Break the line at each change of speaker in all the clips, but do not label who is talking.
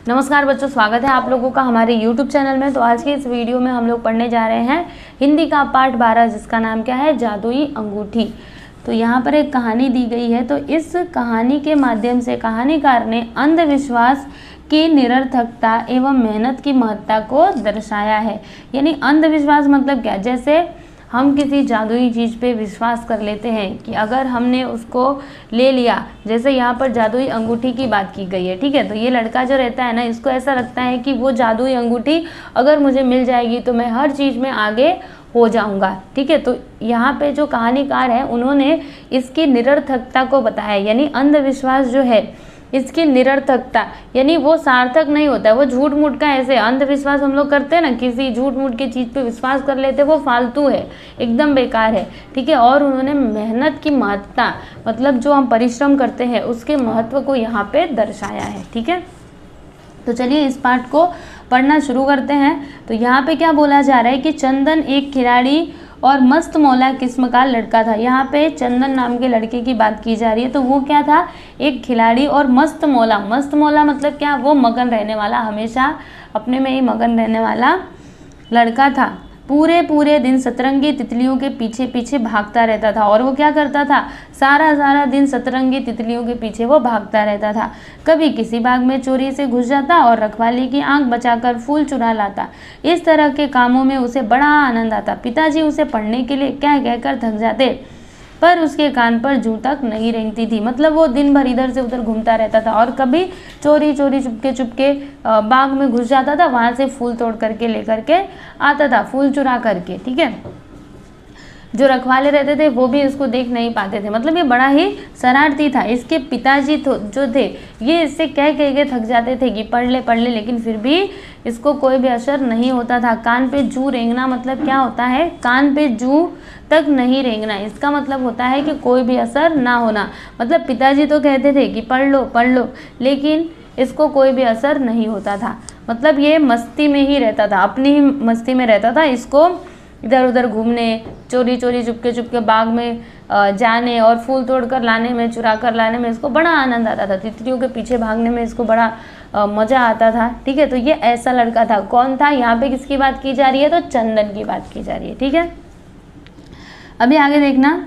नमस्कार बच्चों, स्वागत है आप लोगों का हमारे YouTube चैनल में। तो आज की इस वीडियो में हम लोग पढ़ने जा रहे हैं हिंदी का पाठ 12, जिसका नाम क्या है, जादुई अंगूठी। तो यहाँ पर एक कहानी दी गई है। तो इस कहानी के माध्यम से कहानीकार ने अंधविश्वास की निरर्थकता एवं मेहनत की महत्ता को दर्शाया है। यानी अंधविश्वास मतलब क्या, जैसे हम किसी जादुई चीज़ पे विश्वास कर लेते हैं कि अगर हमने उसको ले लिया, जैसे यहाँ पर जादुई अंगूठी की बात की गई है, ठीक है। तो ये लड़का जो रहता है ना, इसको ऐसा लगता है कि वो जादुई अंगूठी अगर मुझे मिल जाएगी तो मैं हर चीज़ में आगे हो जाऊंगा, ठीक है। तो यहाँ पे जो कहानीकार है उन्होंने इसकी निरर्थकता को बताया। यानी अंधविश्वास जो है इसकी निरर्थकता, यानी वो सार्थक नहीं होता है, वो झूठ मूठ का, ऐसे अंधविश्वास हम लोग करते हैं ना, किसी झूठ मूठ की चीज़ पे विश्वास कर लेते हैं, वो फालतू है, एकदम बेकार है, ठीक है। और उन्होंने मेहनत की महत्ता, मतलब जो हम परिश्रम करते हैं उसके महत्व को यहाँ पे दर्शाया है, ठीक है। तो चलिए इस पाठ को पढ़ना शुरू करते हैं। तो यहाँ पे क्या बोला जा रहा है कि चंदन एक खिलाड़ी और मस्त मौला किस्म का लड़का था। यहाँ पे चंदन नाम के लड़के की बात की जा रही है। तो वो क्या था, एक खिलाड़ी और मस्त मौला। मस्त मौला मतलब क्या, वो मगन रहने वाला, हमेशा अपने में ही मगन रहने वाला लड़का था। पूरे दिन सतरंगी तितलियों के पीछे पीछे भागता रहता था। और वो क्या करता था, सारा दिन सतरंगी तितलियों के पीछे वो भागता रहता था। कभी किसी बाग में चोरी से घुस जाता और रखवाली की आंख बचाकर फूल चुरा लाता। इस तरह के कामों में उसे बड़ा आनंद आता। पिताजी उसे पढ़ने के लिए कह कहकर थक जाते, पर उसके कान पर जूं तक नहीं रेंगती थी। मतलब वो दिन भर इधर से उधर घूमता रहता था और कभी चोरी चुपके बाग में घुस जाता था, वहाँ से फूल तोड़ करके लेकर के आता था, फूल चुरा करके, ठीक है। जो रखवाले रहते थे वो भी इसको देख नहीं पाते थे। मतलब ये बड़ा ही शरारती था। इसके पिताजी जो थे ये इससे कह के थक जाते थे कि पढ़ ले, लेकिन फिर भी इसको कोई भी असर नहीं होता था। कान पे जूं रेंगना मतलब क्या होता है, कान पे जूं तक नहीं रेंगना, इसका मतलब होता है कि कोई भी असर ना होना। मतलब पिताजी तो कहते थे कि पढ़ लो, लेकिन इसको कोई भी असर नहीं होता था। मतलब ये मस्ती में ही रहता था, अपनी ही मस्ती में रहता था। इसको इधर उधर घूमने, चोरी चुपके बाग में जाने और फूल तोड़ कर लाने में, चुरा कर लाने में इसको बड़ा आनंद आता था। तितलियों के पीछे भागने में इसको बड़ा मज़ा आता था, ठीक है। तो ये ऐसा लड़का था। कौन था, यहाँ पे किसकी बात की जा रही है, तो चंदन की बात की जा रही है, ठीक है। अभी आगे देखना,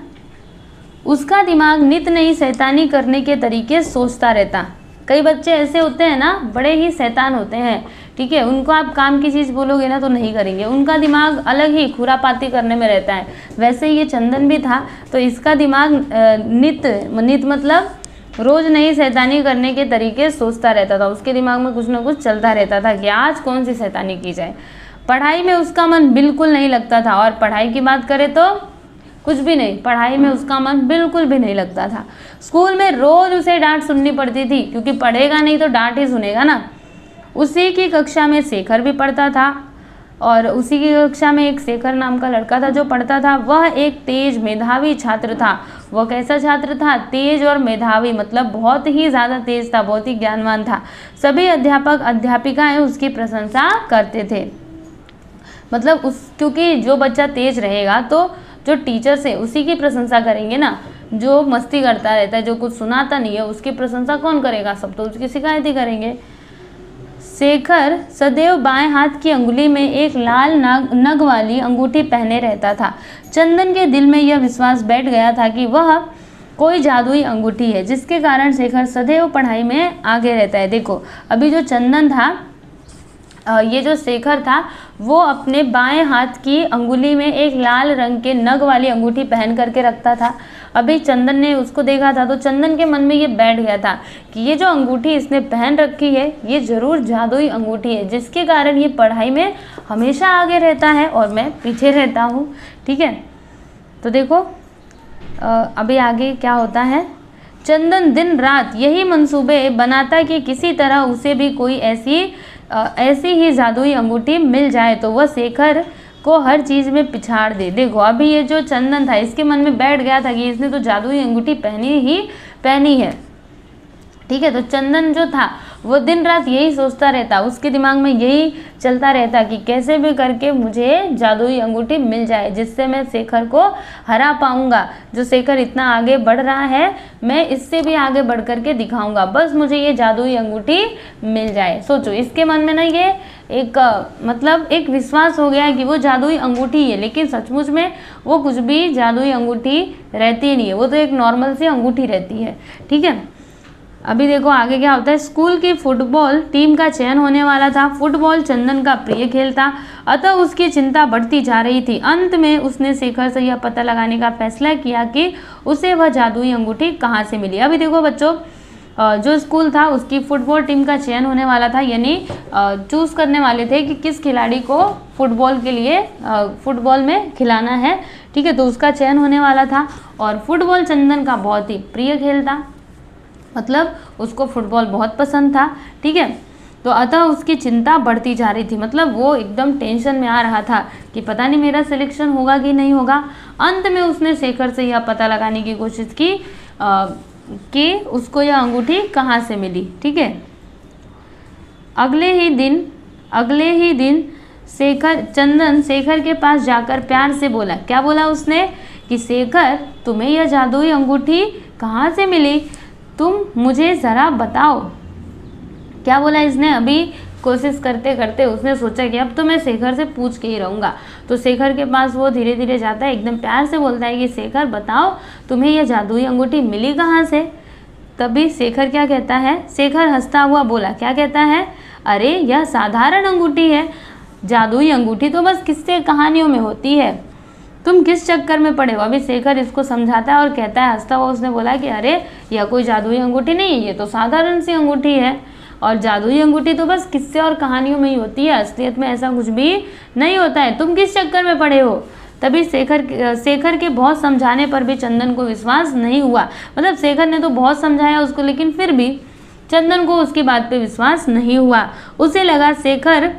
उसका दिमाग नित नई शैतानी करने के तरीके सोचता रहता। कई बच्चे ऐसे होते हैं ना, बड़े ही शैतान होते हैं, ठीक है। उनको आप काम की चीज़ बोलोगे ना तो नहीं करेंगे, उनका दिमाग अलग ही खुरापाती करने में रहता है। वैसे ये चंदन भी था। तो इसका दिमाग नित मतलब रोज़ नई शैतानी करने के तरीके सोचता रहता था। उसके दिमाग में कुछ ना कुछ चलता रहता था कि आज कौन सी शैतानी की जाए। पढ़ाई में उसका मन बिल्कुल नहीं लगता था। और पढ़ाई की बात करें तो कुछ भी नहीं, पढ़ाई में उसका मन बिल्कुल भी नहीं लगता था। स्कूल में रोज़ उसे डांट सुननी पड़ती थी, क्योंकि पढ़ेगा नहीं तो डांट ही सुनेगा ना। उसी की कक्षा में शेखर भी पढ़ता था, और उसी की कक्षा में एक शेखर नाम का लड़का था जो पढ़ता था। वह एक तेज मेधावी छात्र था। वह कैसा छात्र था, तेज और मेधावी, मतलब बहुत ही ज़्यादा तेज था, बहुत ही ज्ञानवान था। सभी अध्यापक अध्यापिकाएं उसकी प्रशंसा करते थे। मतलब क्योंकि जो बच्चा तेज रहेगा तो जो टीचर्स है उसी की प्रशंसा करेंगे ना। जो मस्ती करता रहता है, जो कुछ सुनाता नहीं है, उसकी प्रशंसा कौन करेगा, सब तो उसकी शिकायत ही करेंगे। शेखर सदैव बाएं हाथ की अंगुली में एक लाल नग वाली अंगूठी पहने रहता था। चंदन के दिल में यह विश्वास बैठ गया था कि वह कोई जादुई अंगूठी है, जिसके कारण शेखर सदैव पढ़ाई में आगे रहता है। देखो, अभी जो चंदन था, ये जो शेखर था, वो अपने बाएं हाथ की अंगुली में एक लाल रंग के नग वाली अंगूठी पहन करके रखता था। अभी चंदन ने उसको देखा था तो चंदन के मन में ये बैठ गया था कि ये जो अंगूठी इसने पहन रखी है ये ज़रूर जादुई अंगूठी है, जिसके कारण ये पढ़ाई में हमेशा आगे रहता है और मैं पीछे रहता हूँ, ठीक है। तो देखो अभी आगे क्या होता है। चंदन दिन रात यही मंसूबे बनाता कि किसी तरह उसे भी कोई ऐसी ही जादुई अंगूठी मिल जाए तो वह शेखर को हर चीज़ में पिछाड़ दे। देखो, अभी ये जो चंदन था इसके मन में बैठ गया था कि इसने तो जादुई अंगूठी पहनी है, ठीक है। तो चंदन जो था वो दिन रात यही सोचता रहता, उसके दिमाग में यही चलता रहता कि कैसे भी करके मुझे जादुई अंगूठी मिल जाए, जिससे मैं शेखर को हरा पाऊंगा। जो शेखर इतना आगे बढ़ रहा है, मैं इससे भी आगे बढ़ करके दिखाऊंगा, बस मुझे ये जादुई अंगूठी मिल जाए। सोचो, इसके मन में ना ये एक मतलब एक विश्वास हो गया है कि वो जादुई अंगूठी है, लेकिन सचमुच में वो कुछ भी जादुई अंगूठी रहती नहीं है, वो तो एक नॉर्मल सी अंगूठी रहती है। ठीक है, अभी देखो आगे क्या होता है। स्कूल की फुटबॉल टीम का चयन होने वाला था। फुटबॉल चंदन का प्रिय खेल था, अतः उसकी चिंता बढ़ती जा रही थी। अंत में उसने शेखर से यह पता लगाने का फैसला किया कि उसे वह जादुई अंगूठी कहाँ से मिली। अभी देखो बच्चों, जो स्कूल था उसकी फुटबॉल टीम का चयन होने वाला था, यानी चूज़ करने वाले थे कि किस खिलाड़ी को फुटबॉल के लिए फुटबॉल में खिलाना है। ठीक है, तो उसका चयन होने वाला था और फुटबॉल चंदन का बहुत ही प्रिय खेल था, मतलब उसको फुटबॉल बहुत पसंद था। ठीक है, तो अतः उसकी चिंता बढ़ती जा रही थी, मतलब वो एकदम टेंशन में आ रहा था कि पता नहीं मेरा सिलेक्शन होगा कि नहीं होगा। अंत में उसने शेखर से यह पता लगाने की कोशिश की कि उसको यह अंगूठी कहाँ से मिली। ठीक है, अगले ही दिन चंदन शेखर के पास जाकर प्यार से बोला। क्या बोला उसने कि शेखर, तुम्हें यह जादुई अंगूठी कहाँ से मिली, तुम मुझे ज़रा बताओ। क्या बोला इसने? अभी कोशिश करते करते उसने सोचा कि अब तो मैं शेखर से पूछ के ही रहूँगा। तो शेखर के पास वो धीरे धीरे जाता है, एकदम प्यार से बोलता है कि शेखर बताओ, तुम्हें यह जादुई अंगूठी मिली कहाँ से। तभी शेखर क्या कहता है? शेखर हंसता हुआ बोला। क्या कहता है? अरे यह साधारण अंगूठी है, जादुई अंगूठी तो बस किस्से कहानियों में होती है, तुम किस चक्कर में पड़े हो। अभी शेखर इसको समझाता है और कहता है, हंसता हुआ उसने बोला कि अरे यह कोई जादुई अंगूठी नहीं है, ये तो साधारण सी अंगूठी है, और जादुई अंगूठी तो बस किस्से और कहानियों में ही होती है, असलियत में ऐसा कुछ भी नहीं होता है, तुम किस चक्कर में पड़े हो। तभी शेखर के बहुत समझाने पर भी चंदन को विश्वास नहीं हुआ। मतलब शेखर ने तो बहुत समझाया उसको, लेकिन फिर भी चंदन को उसकी बात पे विश्वास नहीं हुआ। उसे लगा शेखर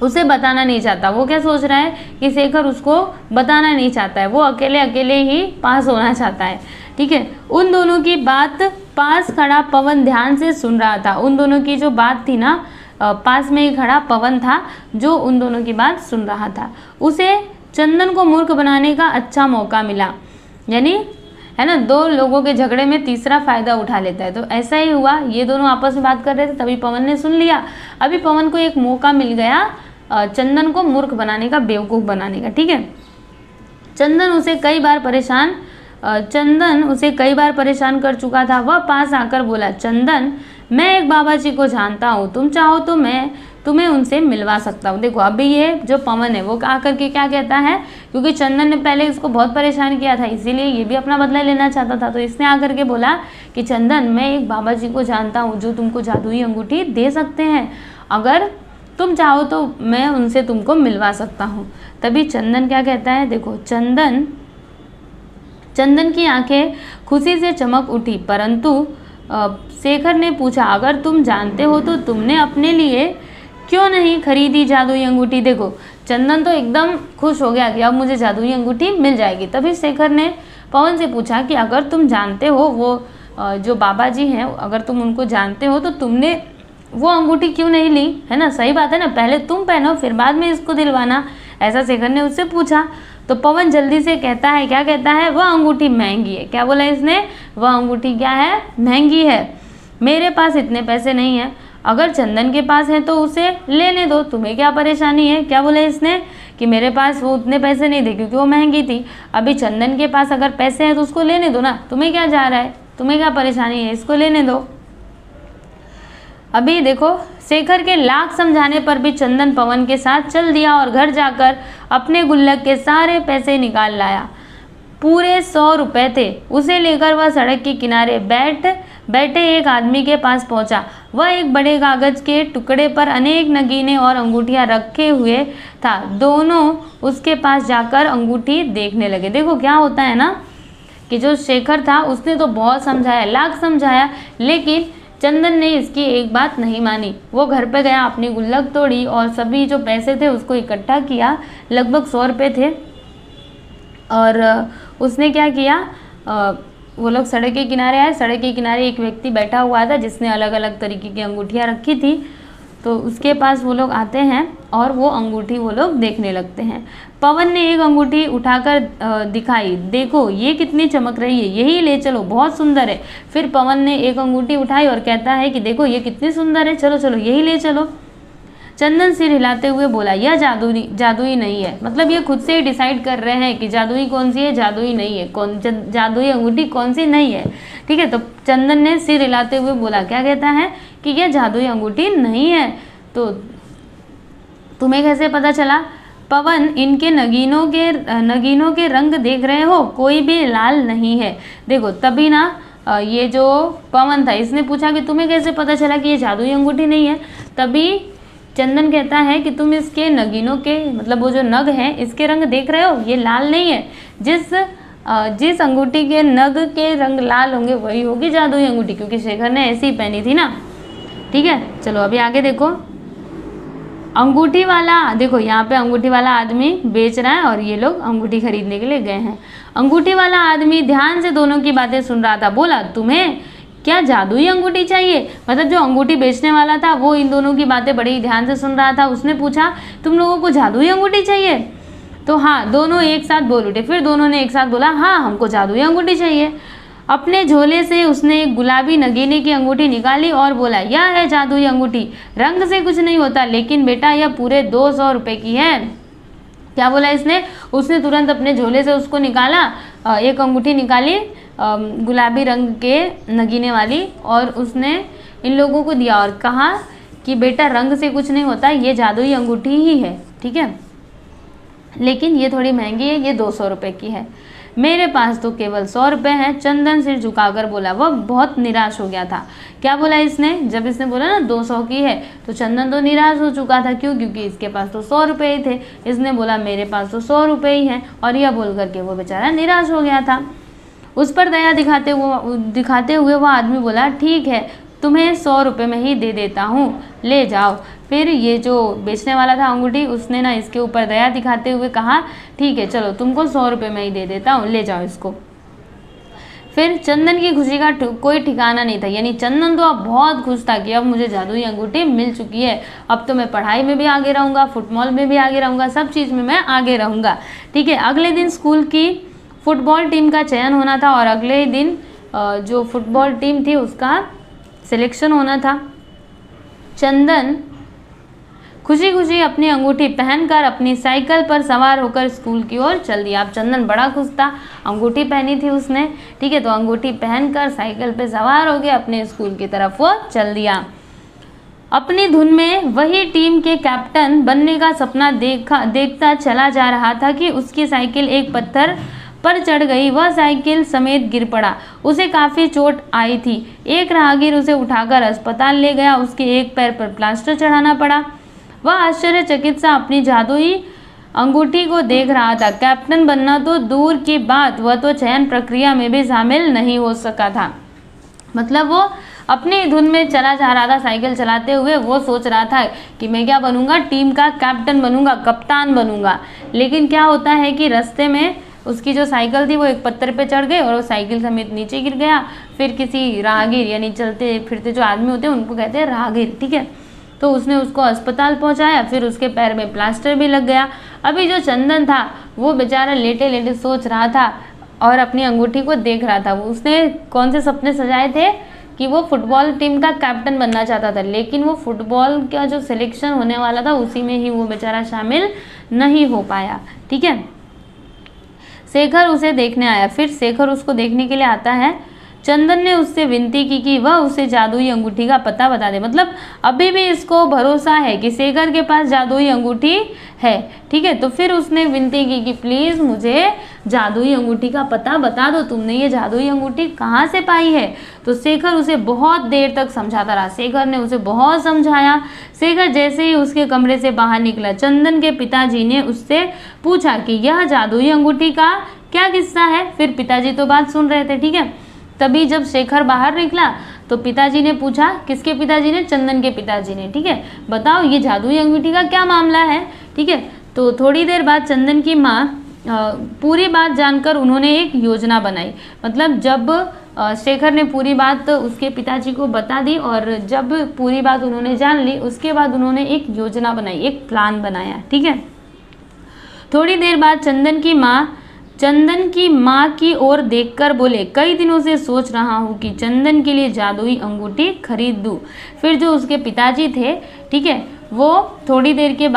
उसे बताना नहीं चाहता। वो क्या सोच रहा है कि शेखर उसको बताना नहीं चाहता है, वो अकेले अकेले ही पास होना चाहता है। ठीक है, उन दोनों की बात पास खड़ा पवन ध्यान से सुन रहा था। उन दोनों की जो बात थी ना, पास में ही खड़ा पवन था जो उन दोनों की बात सुन रहा था। उसे चंदन को मूर्ख बनाने का अच्छा मौका मिला, यानी है ना, दो लोगों के झगड़े में तीसरा फायदा उठा लेता है। तो ऐसा ही हुआ, ये दोनों आपस में बात कर रहे थे, तभी पवन ने सुन लिया। अभी पवन को एक मौका मिल गया चंदन को मूर्ख बनाने का, बेवकूफ़ बनाने का। ठीक है, चंदन उसे कई बार परेशान कर चुका था। वह पास आकर बोला, चंदन, मैं एक बाबा जी को जानता हूँ, तुम चाहो तो मैं तुम्हें उनसे मिलवा सकता हूँ। देखो अभी ये जो पवन है वो आकर के क्या कहता है, क्योंकि चंदन ने पहले इसको बहुत परेशान किया था, इसीलिए ये भी अपना बदला लेना चाहता था। तो इसने आकर के बोला कि चंदन, मैं एक बाबा जी को जानता हूँ जो तुमको जादुई अंगूठी दे सकते हैं, अगर तुम चाहो तो मैं उनसे तुमको मिलवा सकता हूँ। तभी चंदन क्या कहता है, देखो चंदन की आंखें खुशी से चमक उठी, परंतु शेखर ने पूछा, अगर तुम जानते हो तो तुमने अपने लिए क्यों नहीं खरीदी जादुई अंगूठी। देखो चंदन तो एकदम खुश हो गया कि अब मुझे जादुई अंगूठी मिल जाएगी। तभी शेखर ने पवन से पूछा कि अगर तुम जानते हो वो जो बाबा जी हैं, अगर तुम उनको जानते हो तो तुमने वो अंगूठी क्यों नहीं ली, है ना, सही बात है ना, पहले तुम पहनो फिर बाद में इसको दिलवाना, ऐसा शेखर ने उससे पूछा। तो पवन जल्दी से कहता है, क्या कहता है, वह अंगूठी महंगी है। क्या बोला इसने? वह अंगूठी क्या है, महंगी है, मेरे पास इतने पैसे नहीं है, अगर चंदन के पास है तो उसे लेने दो, तुम्हें क्या परेशानी है। क्या बोला इसने कि मेरे पास वो उतने पैसे नहीं थे क्योंकि वो महंगी थी, अभी चंदन के पास अगर पैसे हैं तो उसको लेने दो ना, तुम्हें क्या जा रहा है, तुम्हें क्या परेशानी है, इसको लेने दो। अभी देखो शेखर के लाख समझाने पर भी चंदन पवन के साथ चल दिया और घर जाकर अपने गुल्लक के सारे पैसे निकाल लाया। पूरे 100 रुपये थे। उसे लेकर वह सड़क के किनारे बैठे एक आदमी के पास पहुंचा। वह एक बड़े कागज के टुकड़े पर अनेक नगीने और अंगूठियां रखे हुए था। दोनों उसके पास जाकर अंगूठी देखने लगे। देखो क्या होता है ना कि जो शेखर था उसने तो बहुत समझाया, लाख समझाया, लेकिन चंदन ने इसकी एक बात नहीं मानी। वो घर पे गया, अपनी गुल्लक तोड़ी और सभी जो पैसे थे उसको इकट्ठा किया, लगभग 100 रुपये थे, और उसने क्या किया, वो लोग सड़क के किनारे आए। सड़क के किनारे एक व्यक्ति बैठा हुआ था जिसने अलग अलग तरीके की अंगूठियाँ रखी थी। तो उसके पास वो लोग आते हैं और वो अंगूठी वो लोग देखने लगते हैं। पवन ने एक अंगूठी उठाकर दिखाई, देखो ये कितनी चमक रही है, यही ले चलो, बहुत सुंदर है। फिर पवन ने एक अंगूठी उठाई और कहता है कि देखो ये कितनी सुंदर है, चलो चलो यही ले चलो। चंदन सिर हिलाते हुए बोला, यह जादुई नहीं है। मतलब ये खुद से ही डिसाइड कर रहे हैं कि जादुई कौन सी है, जादुई नहीं है, जादुई अंगूठी कौन सी नहीं है। ठीक है, तो चंदन ने सिर हिलाते हुए बोला, क्या कहता है कि यह जादुई अंगूठी नहीं है। तो तुम्हें कैसे पता चला? पवन, इनके नगीनों के रंग देख रहे हो, कोई भी लाल नहीं है। देखो तभी ना ये जो पवन था इसने पूछा कि तुम्हें कैसे पता चला कि ये जादुई अंगूठी नहीं है। तभी चंदन कहता है कि तुम इसके नगीनों के, मतलब वो जो नग हैं इसके रंग देख रहे हो, ये लाल नहीं है। जिस अंगूठी के नग के रंग लाल होंगे वही होगी जादुई अंगूठी, क्योंकि शेखर ने ऐसी ही पहनी थी ना। ठीक है, चलो अभी आगे देखो। अंगूठी वाला, देखो यहाँ पे अंगूठी वाला आदमी बेच रहा है और ये लोग अंगूठी खरीदने के लिए गए हैं। अंगूठी वाला आदमी ध्यान से दोनों की बातें सुन रहा था। बोला, तुम्हें क्या जादुई अंगूठी चाहिए? मतलब जो अंगूठी बेचने वाला था वो इन दोनों की बातें बड़ी ध्यान से सुन रहा था। उसने पूछा, तुम लोगों को जादुई अंगूठी चाहिए? तो हाँ, दोनों एक साथ बोल उठे। फिर दोनों ने एक साथ बोला, हाँ हमको जादुई अंगूठी चाहिए। अपने झोले से उसने एक गुलाबी नगीने की अंगूठी निकाली और बोला, यह है जादुई अंगूठी, रंग से कुछ नहीं होता, लेकिन बेटा यह पूरे 200 रुपये की है। क्या बोला इसने? उसने तुरंत अपने झोले से उसको निकाला, एक अंगूठी निकाली गुलाबी रंग के नगीने वाली, और उसने इन लोगों को दिया और कहा कि बेटा रंग से कुछ नहीं होता, ये जादुई अंगूठी ही है। ठीक है, लेकिन ये थोड़ी महंगी है, ये 200 रुपये की है। मेरे पास तो केवल 100 रुपये हैं। चंदन सिर झुकाकर बोला। वह बहुत निराश हो गया था। क्या बोला इसने? जब इसने बोला ना 200 की है, तो चंदन तो निराश हो चुका था। क्यों? क्योंकि इसके पास तो 100 रुपये ही थे। इसने बोला मेरे पास तो 100 रुपये ही हैं, और यह बोल करके वो बेचारा निराश हो गया था। उस पर दया दिखाते हुए वो आदमी बोला, ठीक है तुम्हें 100 रुपये में ही दे देता हूँ, ले जाओ। फिर ये जो बेचने वाला था अंगूठी, उसने ना इसके ऊपर दया दिखाते हुए कहा, ठीक है चलो तुमको 100 रुपये में ही दे देता हूँ, ले जाओ इसको। फिर चंदन की खुशी का कोई ठिकाना नहीं था। यानी चंदन तो अब बहुत खुश था कि अब मुझे जादुई अंगूठी मिल चुकी है, अब तो मैं पढ़ाई में भी आगे रहूँगा, फुटबॉल में भी आगे रहूँगा, सब चीज़ में मैं आगे रहूँगा। ठीक है, अगले दिन स्कूल की फुटबॉल टीम का चयन होना था और अगले दिन जो फुटबॉल टीम थी उसका सिलेक्शन होना था। चंदन खुशी खुशी अपनी अंगूठी पहनकर अपनी साइकिल पर सवार होकर स्कूल की ओर चल दिया। अब चंदन बड़ा खुश था, अंगूठी पहनी थी उसने। ठीक है, तो अंगूठी पहनकर साइकिल पर सवार हो गया, अपने स्कूल की तरफ वो चल दिया। अपनी धुन में वही टीम के कैप्टन बनने का सपना देखता चला जा रहा था कि उसकी साइकिल एक पत्थर पर चढ़ गई। वह साइकिल समेत गिर पड़ा। उसे काफ़ी चोट आई थी। एक राहगीर उसे उठाकर अस्पताल ले गया। उसके एक पैर पर प्लास्टर चढ़ाना पड़ा। वह आश्चर्यचकित सा अपनी जादुई अंगूठी को देख रहा था। कैप्टन बनना तो दूर की बात, वह तो चयन प्रक्रिया में भी शामिल नहीं हो सका था। मतलब वो अपनी धुन में चला जा रहा था साइकिल चलाते हुए। वो सोच रहा था कि मैं क्या बनूंगा, टीम का कैप्टन बनूंगा, कप्तान बनूंगा। लेकिन क्या होता है कि रास्ते में उसकी जो साइकिल थी वो एक पत्थर पे चढ़ गई और वो साइकिल समेत नीचे गिर गया। फिर किसी राहगीर, यानी चलते फिरते जो आदमी होते हैं उनको कहते हैं राहगीर, ठीक है, तो उसने उसको अस्पताल पहुंचाया। फिर उसके पैर में प्लास्टर भी लग गया। अभी जो चंदन था वो बेचारा लेटे लेटे सोच रहा था और अपनी अंगूठी को देख रहा था। उसने कौन से सपने सजाए थे कि वो फुटबॉल टीम का कैप्टन बनना चाहता था, लेकिन वो फुटबॉल का जो सिलेक्शन होने वाला था उसी में ही वो बेचारा शामिल नहीं हो पाया। ठीक है, शेखर उसे देखने आया। फिर शेखर उसको देखने के लिए आता है। चंदन ने उससे विनती की कि वह उसे जादुई अंगूठी का पता बता दे। मतलब अभी भी इसको भरोसा है कि शेखर के पास जादुई अंगूठी है। ठीक है, तो फिर उसने विनती की कि प्लीज़ मुझे जादुई अंगूठी का पता बता दो, तुमने ये जादुई अंगूठी कहाँ से पाई है। तो शेखर उसे बहुत देर तक समझाता रहा। शेखर ने उसे बहुत समझाया। शेखर जैसे ही उसके कमरे से बाहर निकला, चंदन के पिताजी ने उससे पूछा कि यह जादुई अंगूठी का क्या किस्सा है। फिर पिताजी तो बात सुन रहे थे। ठीक है, तभी जब शेखर बाहर निकला तो पिताजी ने पूछा, किसके पिताजी ने? चंदन के पिताजी ने। ठीक है, बताओ ये जादुई अंगूठी का क्या मामला है। ठीक है, तो थोड़ी देर बाद चंदन की माँ पूरी बात जानकर उन्होंने एक योजना बनाई। मतलब जब शेखर ने पूरी बात उसके पिताजी को बता दी और जब पूरी बात उन्होंने जान ली उसके बाद उन्होंने एक योजना बनाई, एक प्लान बनाया। ठीक है। थोड़ी देर बाद चंदन की माँ की ओर देखकर बोले, कई दिनों से सोच रहा हूँ कि चंदन के लिए जादुई अंगूठी खरीद दूँ। फिर जो उसके पिताजी थे, ठीक है, वो थोड़ी देर के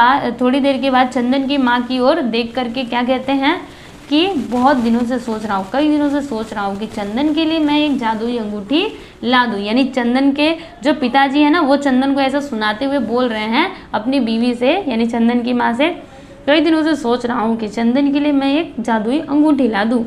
बाद चंदन की माँ की ओर देख करके क्या कहते हैं कि बहुत दिनों से सोच रहा हूँ, कई दिनों से सोच रहा हूँ कि चंदन के लिए मैं एक जादुई अंगूठी ला दूँ। यानी चंदन के जो पिताजी है ना, वो चंदन को ऐसा सुनाते हुए बोल रहे हैं अपनी बीवी से, यानी चंदन की माँ से, कई दिनों से सोच रहा हूँ कि चंदन के लिए मैं एक जादुई अंगूठी ला दूँ।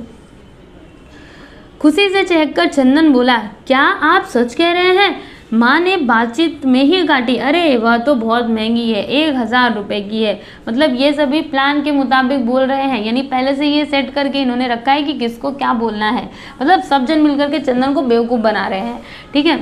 खुशी से चहककर चंदन बोला, क्या आप सच कह रहे हैं? माँ ने बातचीत में ही काटी, अरे वह तो बहुत महंगी है, 1000 रुपये की है। मतलब ये सभी प्लान के मुताबिक बोल रहे हैं, यानी पहले से ये सेट करके इन्होंने रखा है कि किसको क्या बोलना है। मतलब सब जन मिलकर के चंदन को बेवकूफ़ बना रहे हैं। ठीक है।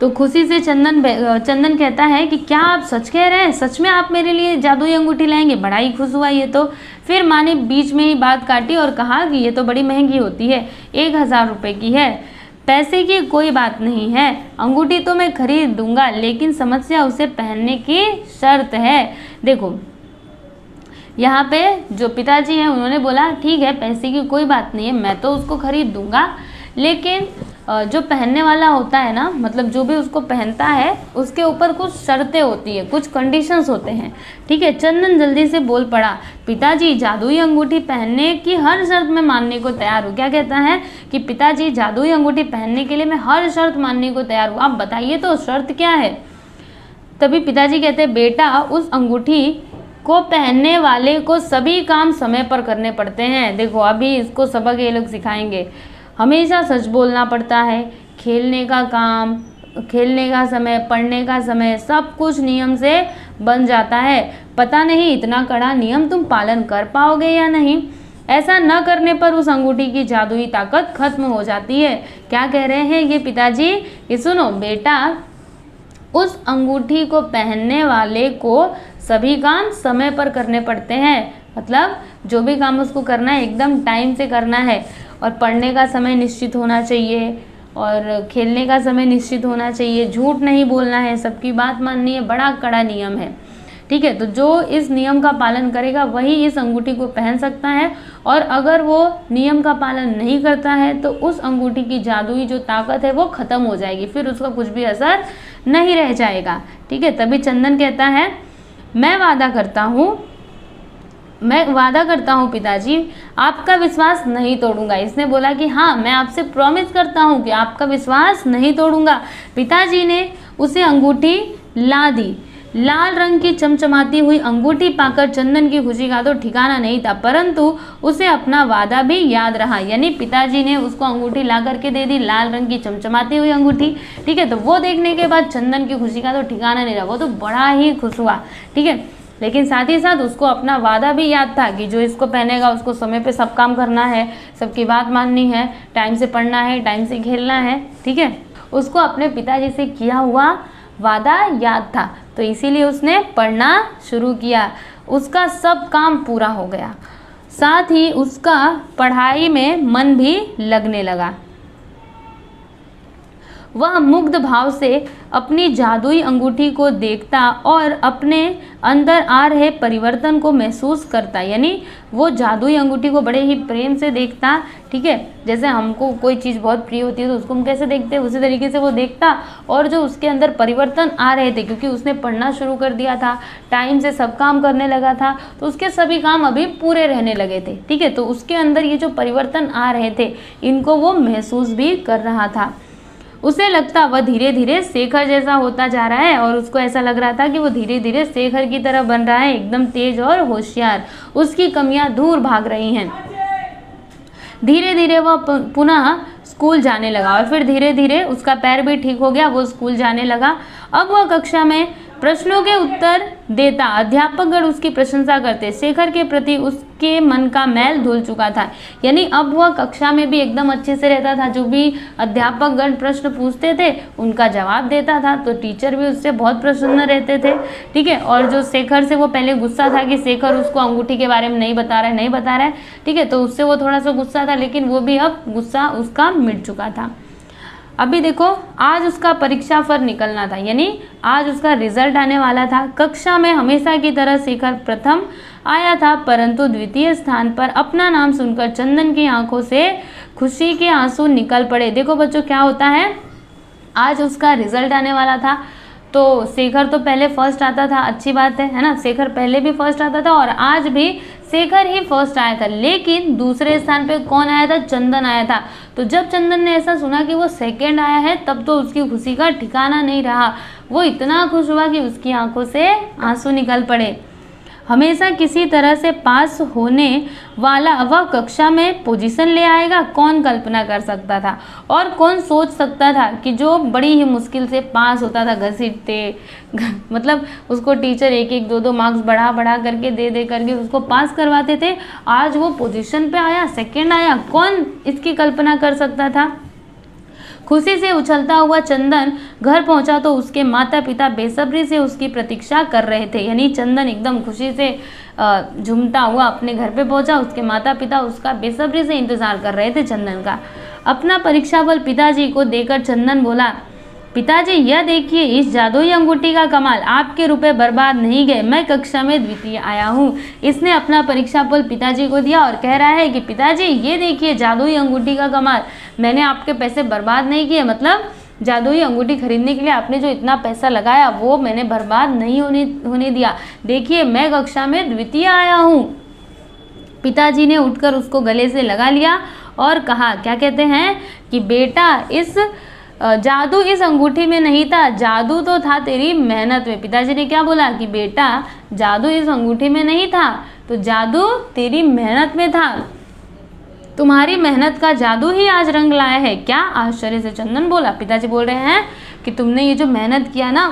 तो खुशी से चंदन कहता है कि क्या आप सच कह रहे हैं? सच में आप मेरे लिए जादुई अंगूठी लाएंगे? बड़ा ही खुश हुआ ये तो। फिर माँ ने बीच में ही बात काटी और कहा कि ये तो बड़ी महंगी होती है, 1000 रुपये की है। पैसे की कोई बात नहीं है, अंगूठी तो मैं खरीद दूंगा, लेकिन समस्या उसे पहनने की शर्त है। देखो यहाँ पे जो पिताजी हैं उन्होंने बोला, ठीक है पैसे की कोई बात नहीं है, मैं तो उसको खरीद दूंगा, लेकिन जो पहनने वाला होता है ना, मतलब जो भी उसको पहनता है उसके ऊपर कुछ शर्तें होती है, कुछ कंडीशंस होते हैं। ठीक है। चंदन जल्दी से बोल पड़ा, पिताजी जादुई अंगूठी पहनने की हर शर्त में मानने को तैयार हूँ। क्या कहता है कि पिताजी जादुई अंगूठी पहनने के लिए मैं हर शर्त मानने को तैयार हूँ, आप बताइए तो शर्त क्या है? तभी पिताजी कहते हैं, बेटा उस अंगूठी को पहनने वाले को सभी काम समय पर करने पड़ते हैं। देखो अभी इसको सबक ये लोग सिखाएंगे। हमेशा सच बोलना पड़ता है, खेलने का काम, खेलने का समय, पढ़ने का समय, सब कुछ नियम से बन जाता है। पता नहीं इतना कड़ा नियम तुम पालन कर पाओगे या नहीं। ऐसा न करने पर उस अंगूठी की जादुई ताकत खत्म हो जाती है। क्या कह रहे हैं ये पिताजी कि सुनो बेटा, उस अंगूठी को पहनने वाले को सभी काम समय पर करने पड़ते हैं। मतलब जो भी काम उसको करना है एकदम टाइम से करना है, और पढ़ने का समय निश्चित होना चाहिए और खेलने का समय निश्चित होना चाहिए, झूठ नहीं बोलना है, सबकी बात माननी है, बड़ा कड़ा नियम है। ठीक है। तो जो इस नियम का पालन करेगा वही इस अंगूठी को पहन सकता है, और अगर वो नियम का पालन नहीं करता है तो उस अंगूठी की जादुई जो ताकत है वो ख़त्म हो जाएगी, फिर उसका कुछ भी असर नहीं रह जाएगा। ठीक है। तभी चंदन कहता है, मैं वादा करता हूँ पिताजी, आपका विश्वास नहीं तोड़ूंगा। इसने बोला कि हाँ मैं आपसे प्रॉमिस करता हूँ कि आपका विश्वास नहीं तोड़ूंगा। पिताजी ने उसे अंगूठी ला दी। लाल रंग की चमचमाती हुई अंगूठी पाकर चंदन की खुशी का तो ठिकाना नहीं था, परंतु उसे अपना वादा भी याद रहा। यानी पिताजी ने उसको अंगूठी ला करके दे दी, लाल रंग की चमचमाती हुई अंगूठी। ठीक है। तो वो देखने के बाद चंदन की खुशी का तो ठिकाना नहीं रहा, वो तो बड़ा ही खुश हुआ। ठीक है। लेकिन साथ ही साथ उसको अपना वादा भी याद था कि जो इसको पहनेगा उसको समय पे सब काम करना है, सबकी बात माननी है, टाइम से पढ़ना है, टाइम से खेलना है। ठीक है। उसको अपने पिताजी से किया हुआ वादा याद था, तो इसीलिए उसने पढ़ना शुरू किया। उसका सब काम पूरा हो गया, साथ ही उसका पढ़ाई में मन भी लगने लगा। वह मुग्ध भाव से अपनी जादुई अंगूठी को देखता और अपने अंदर आ रहे परिवर्तन को महसूस करता। यानी वो जादुई अंगूठी को बड़े ही प्रेम से देखता। ठीक है। जैसे हमको कोई चीज़ बहुत प्रिय होती है तो उसको हम कैसे देखते हैं, उसी तरीके से वो देखता, और जो उसके अंदर परिवर्तन आ रहे थे क्योंकि उसने पढ़ना शुरू कर दिया था, टाइम से सब काम करने लगा था, तो उसके सभी काम अभी पूरे रहने लगे थे। ठीक है। तो उसके अंदर ये जो परिवर्तन आ रहे थे इनको वो महसूस भी कर रहा था। उसे लगता वह धीरे धीरे शेखर जैसा होता जा रहा है, और उसको ऐसा लग रहा था कि वो धीरे धीरे शेखर की तरह बन रहा है, एकदम तेज और होशियार, उसकी कमियां दूर भाग रही हैं। धीरे धीरे वह पुनः स्कूल जाने लगा, और फिर धीरे धीरे उसका पैर भी ठीक हो गया, वो स्कूल जाने लगा। अब वह कक्षा में प्रश्नों के उत्तर देता, अध्यापकगण उसकी प्रशंसा करते, शेखर के प्रति उसके मन का मैल धुल चुका था। यानी अब वह कक्षा में भी एकदम अच्छे से रहता था, जो भी अध्यापक गण प्रश्न पूछते थे उनका जवाब देता था, तो टीचर भी उससे बहुत प्रसन्न रहते थे। ठीक है, और जो शेखर से वो पहले गुस्सा था कि शेखर उसको अंगूठी के बारे में नहीं बता रहा है, ठीक है, तो उससे वो थोड़ा सा गुस्सा था, लेकिन वो भी अब गुस्सा उसका मिट चुका था। अभी देखो, आज उसका परीक्षा फल निकलना था, यानी आज उसका रिजल्ट आने वाला था। कक्षा में हमेशा की तरह शेखर प्रथम आया था, परंतु द्वितीय स्थान पर अपना नाम सुनकर चंदन की आंखों से खुशी के आंसू निकल पड़े। देखो बच्चों, क्या होता है, आज उसका रिजल्ट आने वाला था, तो शेखर तो पहले फर्स्ट आता था, अच्छी बात है ना, शेखर पहले भी फर्स्ट आता था और आज भी शेखर ही फर्स्ट आया था। लेकिन दूसरे स्थान पे कौन आया था, चंदन आया था। तो जब चंदन ने ऐसा सुना कि वो सेकंड आया है, तब तो उसकी खुशी का ठिकाना नहीं रहा। वो इतना खुश हुआ कि उसकी आंखों से आंसू निकल पड़े। हमेशा किसी तरह से पास होने वाला वह कक्षा में पोजीशन ले आएगा, कौन कल्पना कर सकता था और कौन सोच सकता था कि जो बड़ी ही मुश्किल से पास होता था घसीटते मतलब उसको टीचर एक एक दो मार्क्स बढ़ा करके दे करके उसको पास करवाते थे, आज वो पोजीशन पे आया, सेकंड आया, कौन इसकी कल्पना कर सकता था। खुशी से उछलता हुआ चंदन घर पहुंचा तो उसके माता पिता बेसब्री से उसकी प्रतीक्षा कर रहे थे। यानी चंदन एकदम खुशी से झूमता हुआ अपने घर पे पहुंचा, उसके माता पिता उसका बेसब्री से इंतजार कर रहे थे चंदन का। अपना परीक्षा फल पिताजी को देकर चंदन बोला, पिताजी यह देखिए इस जादुई अंगूठी का कमाल, आपके रुपए बर्बाद नहीं गए, मैं कक्षा में द्वितीय आया हूँ। इसने अपना परीक्षा फल पिताजी को दिया और कह रहा है कि पिताजी ये देखिए जादुई अंगूठी का कमाल, मैंने आपके पैसे बर्बाद नहीं किए, मतलब जादुई अंगूठी खरीदने के लिए आपने जो इतना पैसा लगाया वो मैंने बर्बाद नहीं होने दिया, देखिए मैं कक्षा में द्वितीय आया हूँ। पिताजी ने उठकर उसको गले से लगा लिया और कहा, क्या कहते हैं कि बेटा जादू इस अंगूठी में नहीं था, जादू तो था तेरी मेहनत में। पिताजी ने क्या बोला कि बेटा जादू इस अंगूठी में नहीं था, तो जादू तेरी मेहनत में था, तुम्हारी मेहनत का जादू ही आज रंग लाया है। क्या आश्चर्य से चंदन बोला। पिताजी बोल रहे हैं कि तुमने ये जो मेहनत किया ना,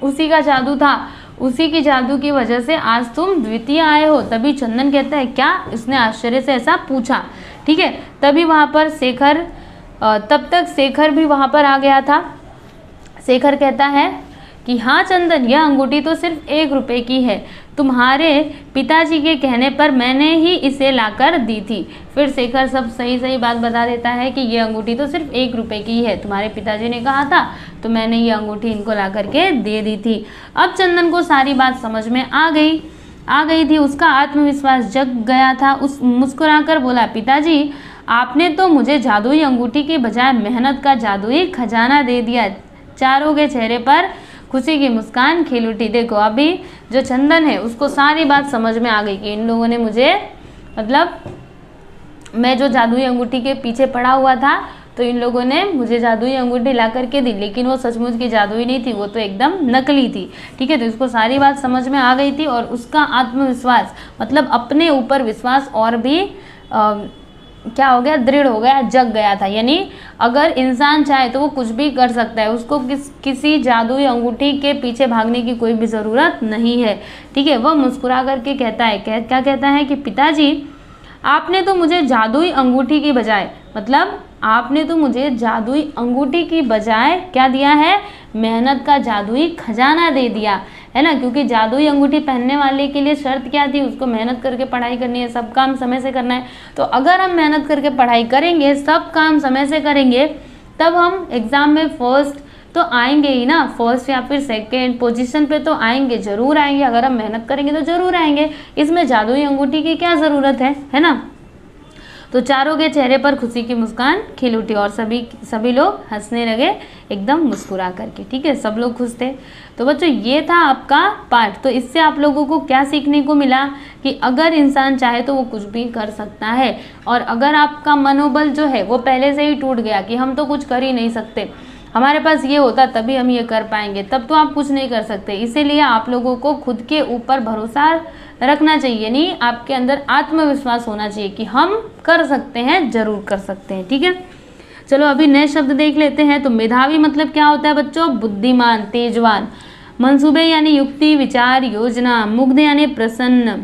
उसी का जादू था, उसी की जादू की वजह से आज तुम द्वितीय आए हो। तभी चंदन कहता है क्या, इसने आश्चर्य से ऐसा पूछा। ठीक है, तभी वहाँ पर तब तक शेखर भी वहाँ पर आ गया था। शेखर कहता है कि हाँ चंदन, यह अंगूठी तो सिर्फ 1 रुपए की है, तुम्हारे पिताजी के कहने पर मैंने ही इसे लाकर दी थी। फिर शेखर सब सही बात बता देता है कि ये अंगूठी तो सिर्फ 1 रुपए की है, तुम्हारे पिताजी ने कहा था तो मैंने ये अंगूठी इनको ला करके दे दी थी। अब चंदन को सारी बात समझ में आ गई थी, उसका आत्मविश्वास जग गया था। उस मुस्कुराकर बोला, पिताजी आपने तो मुझे जादुई अंगूठी के बजाय मेहनत का जादुई खजाना दे दिया। चारों के चेहरे पर खुशी की मुस्कान खिल उठी। देखो अभी जो चंदन है उसको सारी बात समझ में आ गई कि इन लोगों ने मुझे, मतलब मैं जो जादुई अंगूठी के पीछे पड़ा हुआ था तो इन लोगों ने मुझे जादुई अंगूठी ला करके दी, लेकिन वो सचमुच की जादुई नहीं थी, वो तो एकदम नकली थी। ठीक है, तो इसको सारी बात समझ में आ गई थी और उसका आत्मविश्वास, मतलब अपने ऊपर विश्वास और भी क्या हो गया, दृढ़ हो गया, जग गया था। यानी अगर इंसान चाहे तो वो कुछ भी कर सकता है, उसको किसी जादुई अंगूठी के पीछे भागने की कोई भी ज़रूरत नहीं है। ठीक है, वह मुस्कुरा करके कहता है, क्या कहता है कि पिताजी आपने तो मुझे जादुई अंगूठी की बजाय, मतलब आपने तो मुझे जादुई अंगूठी की बजाय क्या दिया है, मेहनत का जादुई खजाना दे दिया है ना। क्योंकि जादुई अंगूठी पहनने वाले के लिए शर्त क्या थी, उसको मेहनत करके पढ़ाई करनी है, सब काम समय से करना है। तो अगर हम मेहनत करके पढ़ाई करेंगे, सब काम समय से करेंगे, तब हम एग्ज़ाम में फर्स्ट तो आएंगे ही ना, फर्स्ट या फिर सेकेंड पोजीशन पे तो आएंगे, ज़रूर आएंगे। अगर हम मेहनत करेंगे तो ज़रूर आएंगे, इसमें जादुई अंगूठी की क्या ज़रूरत है ना। तो चारों के चेहरे पर खुशी की मुस्कान खिल उठी और सभी लोग हंसने लगे एकदम मुस्कुरा करके। ठीक है, सब लोग खुश थे। तो बच्चों ये था आपका पाठ। तो इससे आप लोगों को क्या सीखने को मिला कि अगर इंसान चाहे तो वो कुछ भी कर सकता है, और अगर आपका मनोबल जो है वो पहले से ही टूट गया कि हम तो कुछ कर ही नहीं सकते, हमारे पास ये होता तभी हम ये कर पाएंगे, तब तो आप कुछ नहीं कर सकते। इसीलिए आप लोगों को खुद के ऊपर भरोसा रखना चाहिए, नहीं आपके अंदर आत्मविश्वास होना चाहिए कि हम कर सकते हैं, जरूर कर सकते हैं। ठीक है, चलो अभी नए शब्द देख लेते हैं। तो मेधावी मतलब क्या होता है बच्चों, बुद्धिमान, तेजवान। मंसूबे यानी युक्ति, विचार, योजना। मुग्ध यानी प्रसन्न,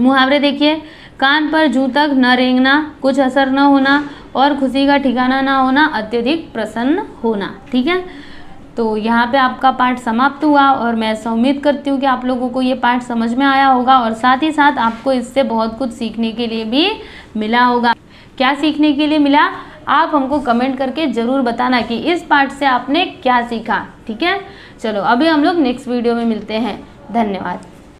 मुहावरे देखिए, कान पर जूं तक न रेंगना, कुछ असर न होना और खुशी का ठिकाना ना होना, अत्यधिक प्रसन्न होना। ठीक है, तो यहाँ पे आपका पाठ समाप्त हुआ और मैं ऐसा उम्मीद करती हूँ कि आप लोगों को ये पाठ समझ में आया होगा और साथ ही साथ आपको इससे बहुत कुछ सीखने के लिए भी मिला होगा। क्या सीखने के लिए मिला, आप हमको कमेंट करके ज़रूर बताना कि इस पाठ से आपने क्या सीखा। ठीक है, चलो अभी हम लोग नेक्स्ट वीडियो में मिलते हैं। धन्यवाद।